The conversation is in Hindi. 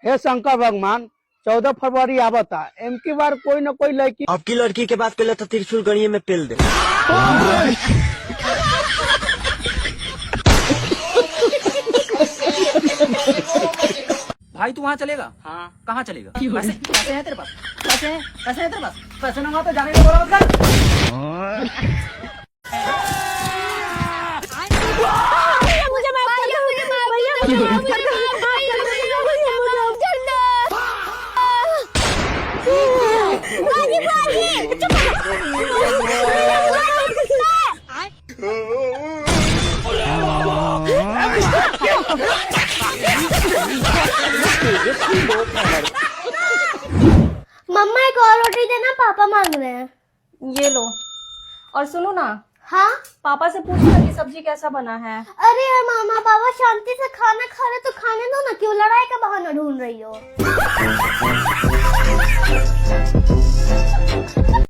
हे शंकर भगवान 14 फरवरी आवता एमकी बार कोई न कोई लड़की आपकी लड़की के बात कर लेता त्रिशूल गणिये में पेल दे। भाई तू वहाँ चलेगा? हाँ। कहाँ चलेगा? पैसे पैसे हैं तेरे पास? पैसे हैं तेरे पास? पैसे ना हुआ तो जाने का बोला मत कर। मुझे माफ कर दो, मुझे माफ कर दो, बाजी बाजी चुप मम्मा एक और रोटी देना, पापा मांग रहे हैं। ये लो। और सुनो ना, हाँ पापा से पूछना कि सब्जी कैसा बना है। अरे यार मामा पापा शांति से खाना खा रहे तो खाने दो ना, क्यों लड़ाई का बहाना ढूंढ रही हो।